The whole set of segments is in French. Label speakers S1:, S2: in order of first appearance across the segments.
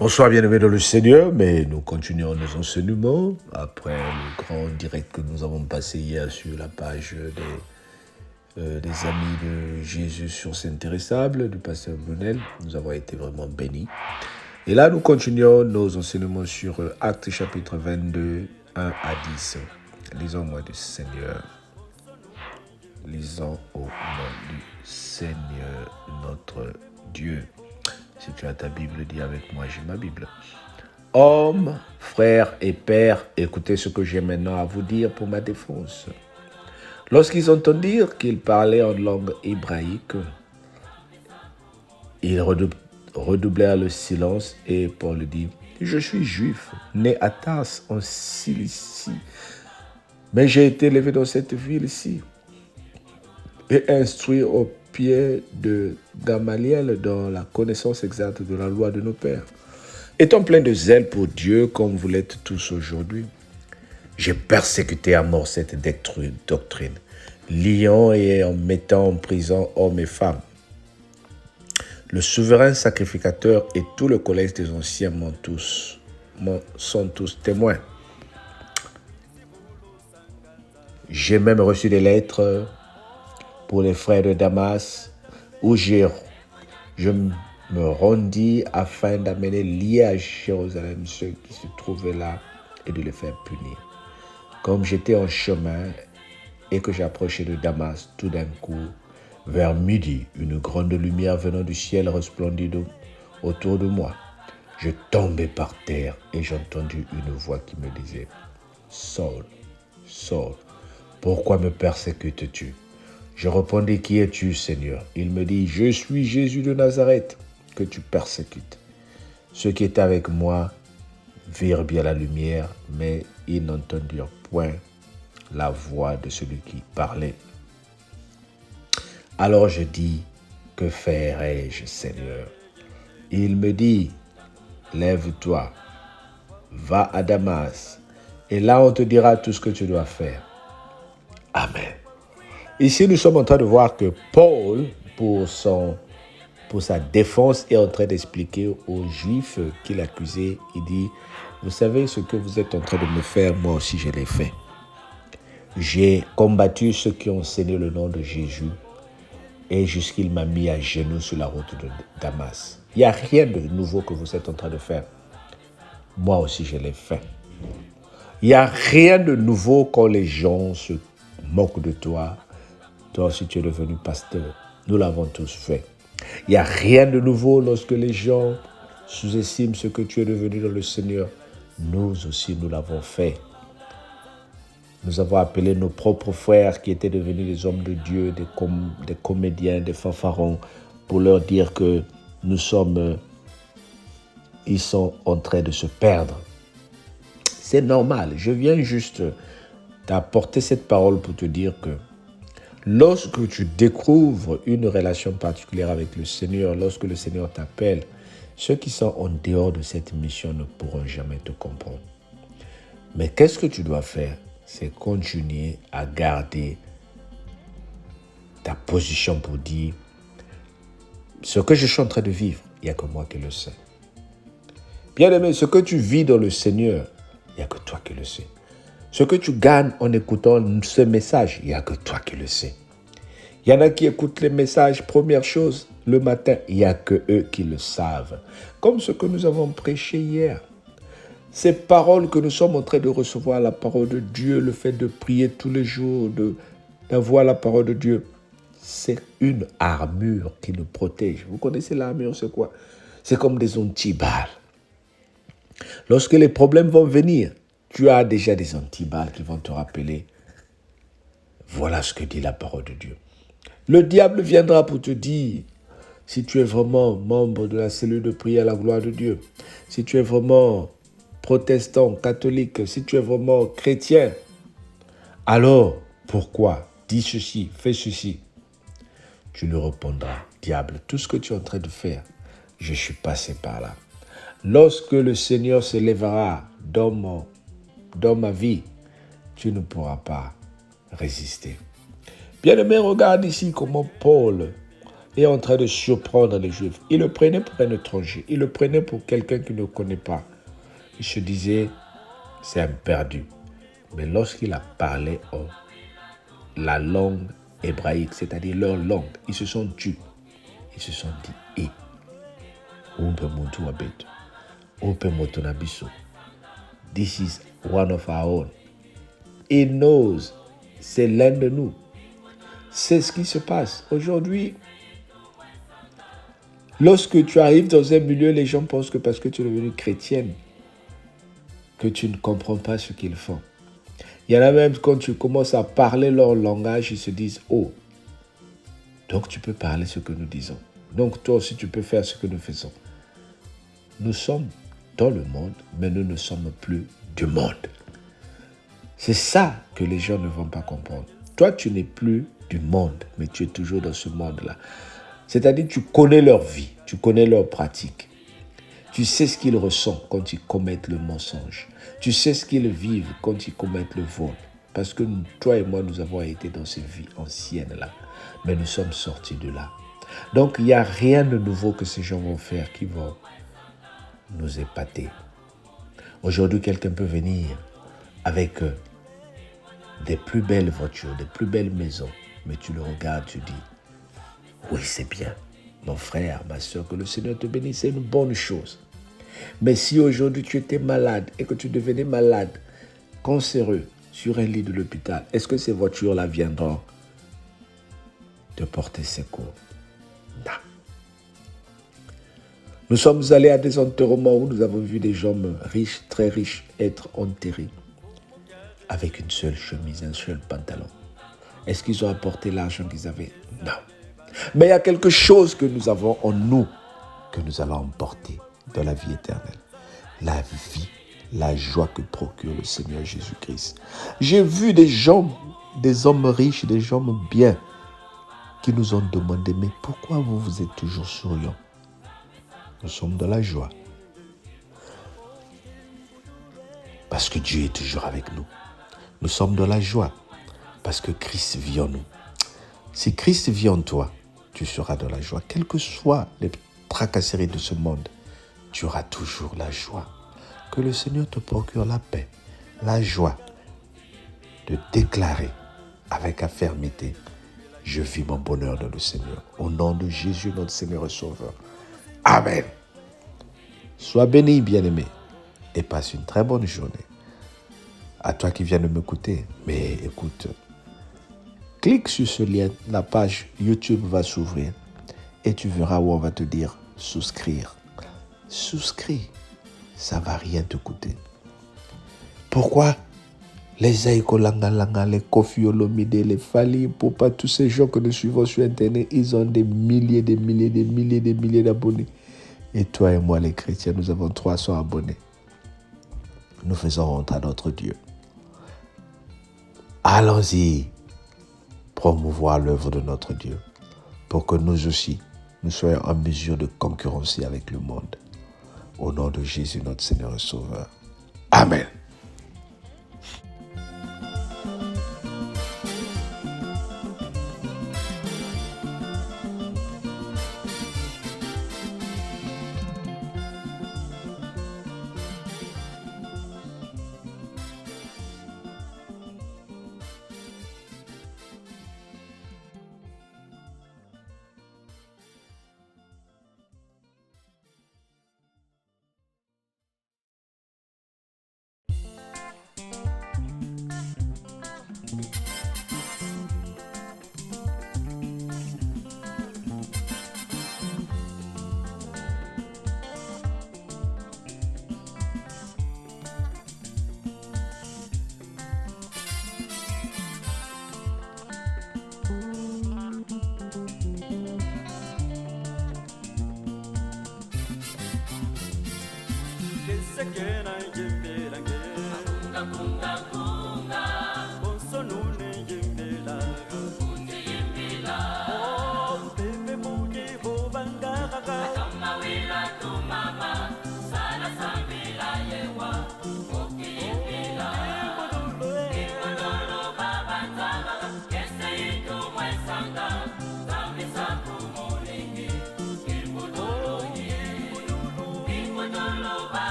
S1: Bonsoir, bien-aimés dans le Seigneur, mais nous continuons nos enseignements après le grand direct que nous avons passé hier sur la page des Amis de Jésus sur Saint-Thérèsable du pasteur Brunel. Nous avons été vraiment bénis. Et là, nous continuons nos enseignements sur Actes chapitre 22, 1 à 10. Lisons au nom du Seigneur. Lisons au nom du Seigneur notre Dieu. Si tu as ta Bible, dis avec moi, j'ai ma Bible. Hommes, frères et pères, écoutez ce que j'ai maintenant à vous dire pour ma défense. Lorsqu'ils entendirent qu'il parlait en langue hébraïque, ils redoublèrent le silence et Paul dit, « Je suis juif, né à Tars en Cilicie, mais j'ai été élevé dans cette ville-ci et instruit au pied de Gamaliel dans la connaissance exacte de la loi de nos pères. Étant plein de zèle pour Dieu comme vous l'êtes tous aujourd'hui, j'ai persécuté à mort cette doctrine, liant et en mettant en prison hommes et femmes. Le souverain sacrificateur et tout le collège des anciens sont tous témoins. J'ai même reçu des lettres pour les frères de Damas, où je me rendis afin d'amener liés à Jérusalem ceux qui se trouvaient là et de les faire punir. Comme j'étais en chemin et que j'approchais de Damas, tout d'un coup, vers midi, une grande lumière venant du ciel resplendit autour de moi. Je tombais par terre et j'entendis une voix qui me disait « Saul, Saul, pourquoi me persécutes-tu » Je répondis, « Qui es-tu, Seigneur ?» Il me dit, « Je suis Jésus de Nazareth, que tu persécutes. » Ceux qui étaient avec moi virent bien la lumière, mais ils n'entendirent point la voix de celui qui parlait. Alors je dis, « Que ferai-je, Seigneur ?» Il me dit, « Lève-toi, va à Damas, et là on te dira tout ce que tu dois faire. » Amen. Ici, nous sommes en train de voir que Paul, pour sa défense, est en train d'expliquer aux Juifs qu'il accusait. Il dit, « Vous savez ce que vous êtes en train de me faire, moi aussi je l'ai fait. J'ai combattu ceux qui ont enseigné le nom de Jésus et jusqu'il m'a mis à genoux sur la route de Damas. Il n'y a rien de nouveau que vous êtes en train de faire. Moi aussi je l'ai fait. Il n'y a rien de nouveau quand les gens se moquent de toi. Toi aussi, tu es devenu pasteur. Nous l'avons tous fait. Il n'y a rien de nouveau lorsque les gens sous-estiment ce que tu es devenu dans le Seigneur. Nous aussi, nous l'avons fait. Nous avons appelé nos propres frères qui étaient devenus des hommes de Dieu, des comédiens, des fanfarons, pour leur dire que ils sont en train de se perdre. C'est normal. Je viens juste t'apporter cette parole pour te dire que lorsque tu découvres une relation particulière avec le Seigneur, lorsque le Seigneur t'appelle, ceux qui sont en dehors de cette mission ne pourront jamais te comprendre. Mais qu'est-ce que tu dois faire? C'est continuer à garder ta position pour dire ce que je suis en train de vivre, il n'y a que moi qui le sais. Bien-aimé, ce que tu vis dans le Seigneur, il n'y a que toi qui le sais. Ce que tu gagnes en écoutant ce message, il n'y a que toi qui le sais. Il y en a qui écoutent les messages, première chose, le matin, il n'y a que eux qui le savent. Comme ce que nous avons prêché hier. Ces paroles que nous sommes en train de recevoir, la parole de Dieu, le fait de prier tous les jours, d'avoir la parole de Dieu, c'est une armure qui nous protège. Vous connaissez l'armure, c'est quoi? C'est comme des antiballes. Lorsque les problèmes vont venir, tu as déjà des antiballes qui vont te rappeler. Voilà ce que dit la parole de Dieu. Le diable viendra pour te dire, si tu es vraiment membre de la cellule de prière à la gloire de Dieu, si tu es vraiment protestant, catholique, si tu es vraiment chrétien, alors pourquoi? Dis ceci, fais ceci. Tu lui répondras, diable, tout ce que tu es en train de faire, je suis passé par là. Lorsque le Seigneur se lèvera dans ma vie, tu ne pourras pas résister. Bien-aimé, regarde ici comment Paul est en train de surprendre les Juifs. Il le prenait pour un étranger. Il le prenait pour quelqu'un qu'il ne connaît pas. Il se disait, c'est un perdu. Mais lorsqu'il a parlé la langue hébraïque, c'est-à-dire leur langue, ils se sont tus. Ils se sont dit, this is one of our own. He knows, c'est l'un de nous. C'est ce qui se passe. Aujourd'hui, lorsque tu arrives dans un milieu, les gens pensent que parce que tu es devenue chrétienne, que tu ne comprends pas ce qu'ils font. Il y en a même, quand tu commences à parler leur langage, ils se disent, oh, donc tu peux parler ce que nous disons. Donc toi aussi, tu peux faire ce que nous faisons. Nous sommes dans le monde, mais nous ne sommes plus du monde. C'est ça que les gens ne vont pas comprendre. Toi, tu n'es plus du monde, mais tu es toujours dans ce monde-là. C'est-à-dire, tu connais leur vie, tu connais leurs pratiques. Tu sais ce qu'ils ressentent quand ils commettent le mensonge. Tu sais ce qu'ils vivent quand ils commettent le vol. Parce que toi et moi, nous avons été dans ces vies anciennes-là. Mais nous sommes sortis de là. Donc, il n'y a rien de nouveau que ces gens vont faire qui vont nous épater. Aujourd'hui, quelqu'un peut venir avec des plus belles voitures, des plus belles maisons. Mais tu le regardes, tu dis, oui, c'est bien. Mon frère, ma soeur, que le Seigneur te bénisse, c'est une bonne chose. Mais si aujourd'hui tu étais malade et que tu devenais malade, cancéreux, sur un lit de l'hôpital, est-ce que ces voitures-là viendront te porter secours? Non. Nous sommes allés à des enterrements où nous avons vu des gens riches, très riches, être enterrés avec une seule chemise, un seul pantalon. Est-ce qu'ils ont apporté l'argent qu'ils avaient? Non. Mais il y a quelque chose que nous avons en nous, que nous allons emporter dans la vie éternelle. La vie, la joie que procure le Seigneur Jésus-Christ. J'ai vu des gens, des hommes riches, des hommes bien, qui nous ont demandé, mais pourquoi vous êtes toujours souriants? Nous sommes dans la joie. Parce que Dieu est toujours avec nous. Nous sommes dans la joie. Parce que Christ vit en nous. Si Christ vit en toi, tu seras dans la joie. Quelles que soient les tracasseries de ce monde, tu auras toujours la joie. Que le Seigneur te procure la paix, la joie de déclarer avec fermeté, je vis mon bonheur dans le Seigneur. Au nom de Jésus, notre Seigneur et Sauveur. Amen. Sois béni, bien-aimé, et passe une très bonne journée. À toi qui viens de m'écouter, mais écoute, clique sur ce lien, la page YouTube va s'ouvrir et tu verras où on va te dire souscrire. Souscris, ça ne va rien te coûter. Pourquoi? Les Aïko Langa, les Kofi Olomide, les Fali, Popa, tous ces gens que nous suivons sur Internet, ils ont des milliers d'abonnés. Et toi et moi, les chrétiens, nous avons 300 abonnés. Nous faisons honte à notre Dieu. Allons-y promouvoir l'œuvre de notre Dieu pour que nous aussi, nous soyons en mesure de concurrencer avec le monde. Au nom de Jésus, notre Seigneur et Sauveur. Amen.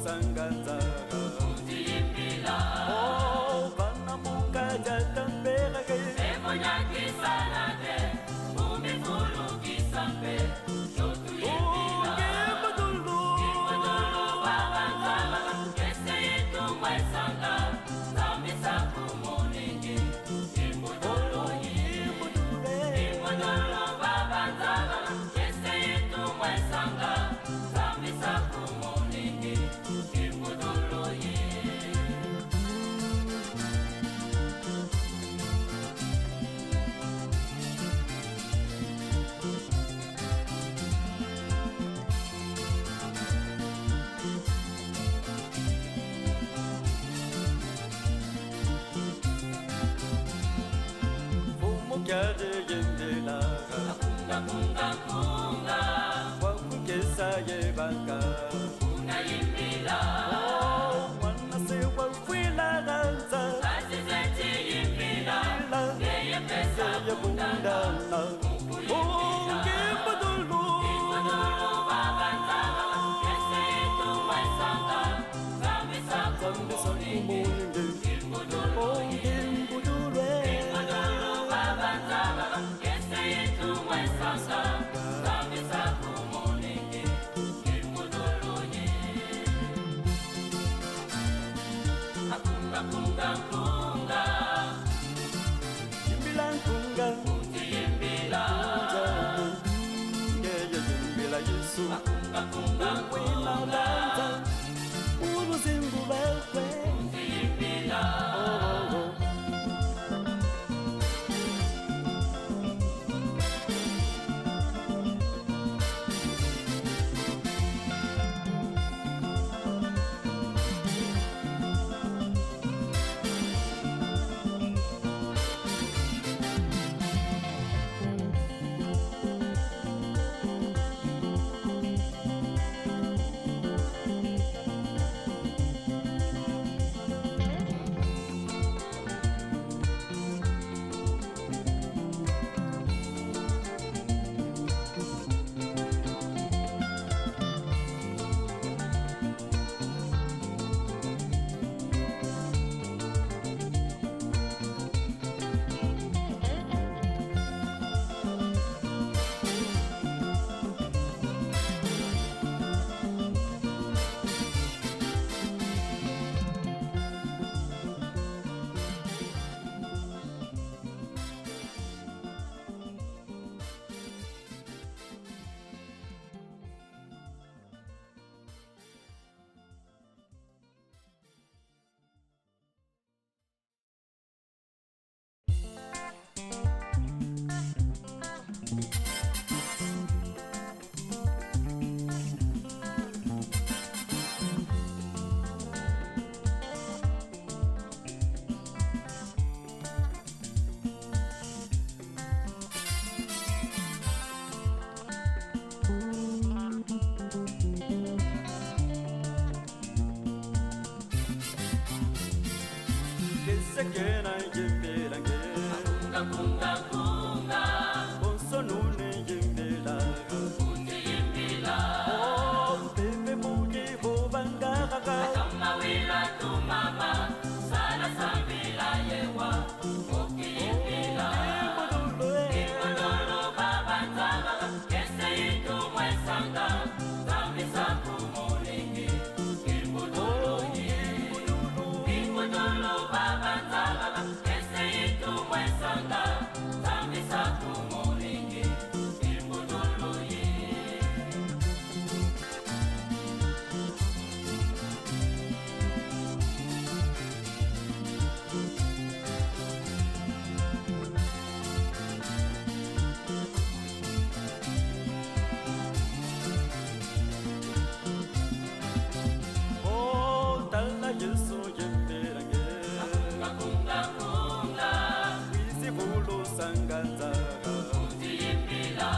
S2: sanganza Untiimbila Vana muka jatambera Evonya kisalade Umifuru kisambe Shotu yimbila Kimbudulu Babanzaba Kese yitu mwaisanga Zamisa kumuningi Kimbudulu Kimbudulu Babanzaba Kese yitu mwaisanga Zamisa kumuningi Kimbudulu Kyade yendela Kunga kunga kunga Wakukesa yebanga Kuna yimbila Wana se wafwila ganza Kasi zeti yimbila Geye pesa kundana Kimbudulu Kimbudulu babanza Kese itu maisanga Zamisa kumuningi Kimbudulu Kimbudulu Kese yitu mwaisanga Zamisa kumuningi Kimbudulu Akunga kunga kunga Yimbila kunga Kuti yimbila Ngeye yimbila Yesu Akunga kunga kunga Wina Uluzimbu bekwe Kuti yimbila Sekena yimbila nge Kunga kunga kunga Bonso nune yimbila Kuti yimbila Bebe muji bobanga kaka Kama wila tu mama Sana sambila yewa Muki yimbila Kimbudulu babanzaba Kese yitu mwaisanga Zamisa kumuningi Kimbudulu Kimbudulu babanzaba Kese yitu mwaisanga Zamisa kumuningi Kimbudulu Yesu yimbila nge Kunga kunga kunga Wizibulu sanganza Kuti yimbila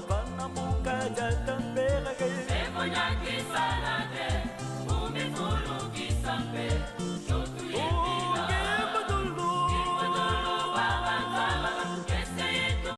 S2: Vana muka jatambera ge Evonya kisala